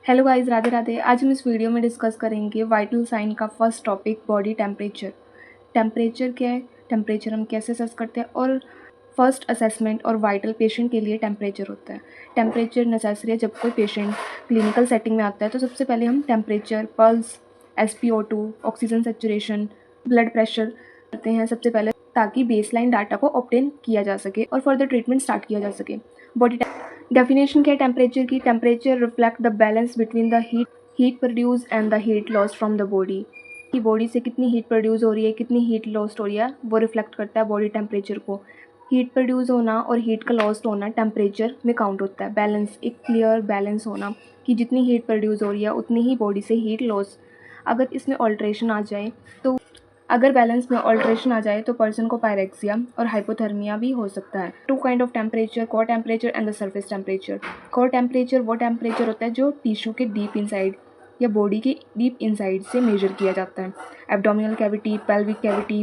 Hello guys, Radhe Radhe. आज हम इस वीडियो में डिस्कस करेंगे वाइटल साइन का first topic, body temperature. Temperature क्या है, टेम्परेचर हम कैसे असेस करते हैं, और फर्स्ट असेसमेंट और वाइटल पेशेंट के लिए टेम्परेचर होता है। टेम्परेचर नेसेसरी है जब कोई पेशेंट क्लिनिकल सेटिंग में आता है, तो सबसे पहले हम temperature, pulse, SpO2, oxygen saturation, blood pressure करते हैं सबसे पहले, ताकि बेसलाइन डाटा को ऑब्टेन किया जा सके और फर्दर ट्रीटमेंट स्टार्ट किया जा सके। बॉडी डेफिनेशन क्या है टेम्परेचर की? Temperature reflect the balance between the heat produce and the heat loss from the body. कि बॉडी से कितनी हीट प्रोड्यूस हो रही है, कितनी हीट लॉस्ट हो रही है, वो रिफ्लेक्ट करता है बॉडी टेम्परेचर को। हीट प्रोड्यूस होना और हीट का लॉस्ट होना टेम्परेचर में काउंट होता है। बैलेंस, एक क्लियर बैलेंस होना कि जितनी हीट प्रोड्यूस हो रही है उतनी ही बॉडी से हीट लॉस। अगर इसमें ऑल्ट्रेशन आ जाए तो अगर बैलेंस में ऑल्ट्रेशन आ जाए तो पर्सन को पायरेक्सिया और हाइपोथर्मिया भी हो सकता है। Two kind of temperature, core temperature and the surface temperature. Core temperature वो टेम्परेचर होता है जो टिश्यू के डीप इनसाइड या बॉडी के डीप इनसाइड से मेजर किया जाता है। Abdominal cavity, pelvic cavity.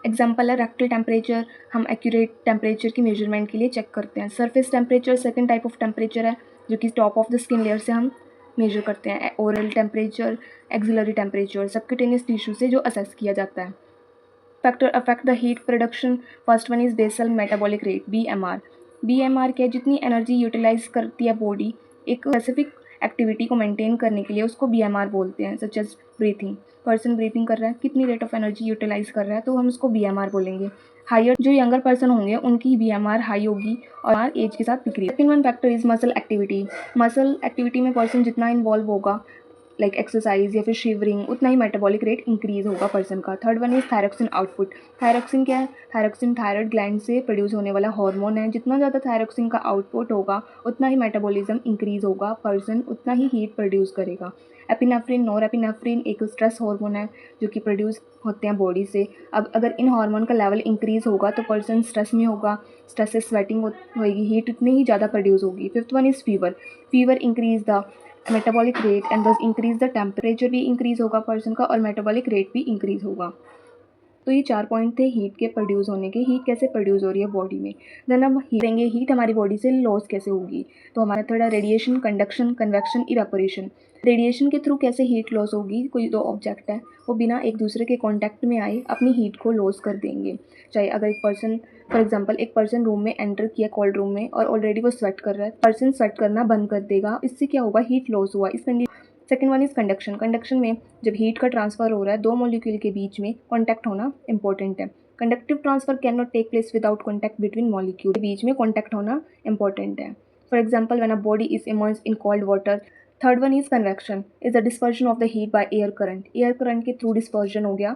Example है रेक्टल टेम्परेचर, हम एक्यूरेट टेम्परेचर की मेजरमेंट के लिए चेक करते हैं। Surface temperature second type of temperature है जो कि top of the skin layer से हम मेजर करते हैं। Oral temperature, axillary temperature, subcutaneous tissue से जो असेस किया जाता है। Factor affect the heat production. First one is basal metabolic rate, BMR। BMR क्या है? जितनी एनर्जी यूटिलाइज करती है बॉडी एक स्पेसिफिक एक्टिविटी को मेंटेन करने के लिए, उसको BMR बोलते हैं। Such as breathing, person breathing कर रहा है, कितनी रेट ऑफ एनर्जी यूटिलाइज कर रहा है, तो हम उसको BMR बोलेंगे। हायर, जो यंगर पर्सन होंगे उनकी BMR हाई होगी और एज के साथ decrease. Second one factor is muscle activity. Muscle activity में पर्सन जितना इन्वॉल्व होगा, लाइक एक्सरसाइज या फिर शिवरिंग, उतना ही मेटाबॉलिक रेट इंक्रीज होगा पर्सन का। Third one is thyroxine output. Thyroxine क्या है? थायरोक्सिन थायराइड ग्लैंड से प्रोड्यूस होने वाला हार्मोन है। जितना ज़्यादा थायरोक्सिन का आउटपुट होगा उतना ही मेटाबॉलिज्म इंक्रीज होगा, पर्सन उतना ही हीट प्रोड्यूस करेगा। एपिनेफ्रिन, नॉर एपिनेफ्रिन एक स्ट्रेस हार्मोन है जो कि प्रोड्यूस होते हैं बॉडी से। अब अगर इन हार्मोन का लेवल इंक्रीज होगा तो पर्सन स्ट्रेस में होगा, स्ट्रेस से स्वेटिंग होगी, हीट इतनी ही ज़्यादा प्रोड्यूस होगी। Fifth one is fever. Fever increase the metabolic rate and दस इंक्रीज द टेम्परेचर भी इंक्रीज होगा पर्सन का, और मेटाबॉलिक रेट भी इंक्रीज होगा। तो ये 4 पॉइंट थे हीट के प्रोड्यूस होने के। हीट कैसे प्रोड्यूस हो रही है बॉडी में, देन हम हीट देंगे, हीट हमारी बॉडी से लॉस कैसे होगी। तो हमारा थर्ड है radiation, conduction, convection, evaporation. Radiation के थ्रू कैसे हीट लॉस होगी? कोई दो ऑब्जेक्ट है, वो बिना एक दूसरे के कॉन्टैक्ट में आए अपनी हीट को लॉस कर देंगे। चाहे अगर एक पर्सन, फॉर एग्जाम्पल एक पर्सन रूम में एंटर किया, कोल्ड रूम में, और ऑलरेडी वो स्वेट कर रहा है, पर्सन स्वेट करना बंद कर देगा, इससे क्या होगा? हीट लॉस हुआ। इस condition. Second one is conduction. Conduction में जब हीट का ट्रांसफर हो रहा है, दो मॉलिक्यूल के बीच में कॉन्टैक्ट होना इंपॉर्टेंट है। Conductive transfer can not take place without contact between molecule. के बीच में कॉन्टैक्ट होना इंपॉर्टेंट है। For example when a body is immersed in cold water. Third one is convection, is the dispersion of the heat by air current. Air current के through dispersion हो गया,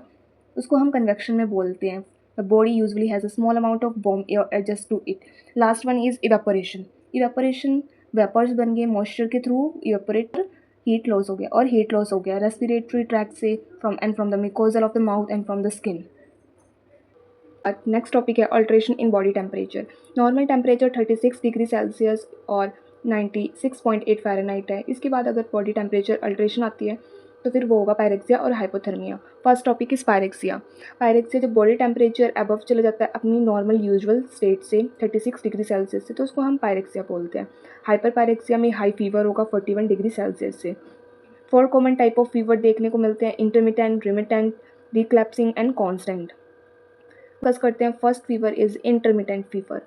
उसको हम कन्वेक्शन में बोलते हैं। The body usually has a small amount of warm air adjust to it. Last one is evaporation. Evaporation, vapours बन गए, मॉइस्चर के थ्रू इवेपोरेट, हीट लॉस हो गया, और हीट लॉस हो गया रेस्पिरेटरी ट्रैक्ट से, from the mucosal of the mouth and from the skin. Next topic है alteration in body temperature. Normal temperature 36 degree Celsius और 96.8 फ़ारेनहाइट है। इसके बाद अगर बॉडी टेम्परेचर अल्ट्रेशन आती है तो फिर वो होगा पायरेक्सिया और hypothermia. First topic is pyrexia. Pyrexia जब बॉडी टेम्परेचर अबव चला जाता है अपनी नॉर्मल यूजुअल स्टेट से 36 डिग्री सेल्सियस से, तो उसको हम पायरेक्सिया बोलते हैं। हाइपर पायरेक्सिया में हाई फीवर होगा 41 डिग्री सेल्सियस से। 4 कॉमन टाइप ऑफ फीवर देखने को मिलते हैं, इंटरमिटेंट, रिमिटेंट, रिक्लैप्सिंग एंड कॉन्स्टेंट। डिस्कस करते हैं। First fever is intermittent fever.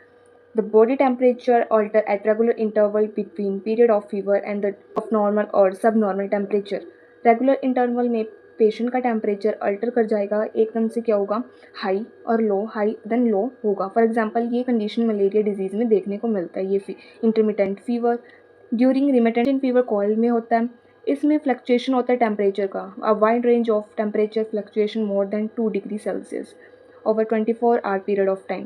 The body temperature alter at regular interval between period of fever and the of normal और सब नॉर्मल टेम्परेचर। रेगुलर इंटरवल में patient का टेम्परेचर अल्टर कर जाएगा, एकदम से क्या होगा? हाई और लो, हाई देन लो होगा। फॉर एग्जांपल ये कंडीशन मलेरिया डिजीज़ में देखने को मिलता है, ये intermittent fever. During remittent fever कॉइल में होता है। इसमें फ्लक्चुएशन होता है टेम्परेचर का, a wide range of temperature fluctuation more than 2 degree Celsius over 24-hour period of time.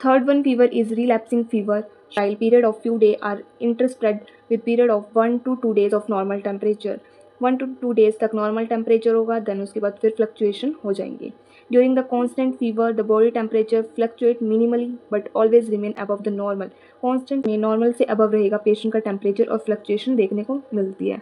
Third one fever is relapsing fever, while period of few days are interspread with period of 1 to 2 days of normal temperature. 1 to 2 days तक normal temperature होगा, then उसके बाद फिर fluctuation हो जाएंगे। During the constant fever the body temperature fluctuate minimally but always remain above the normal. Constant में normal से above रहेगा पेशेंट का टेम्परेचर और फ्लक्चुएशन देखने को मिलती है।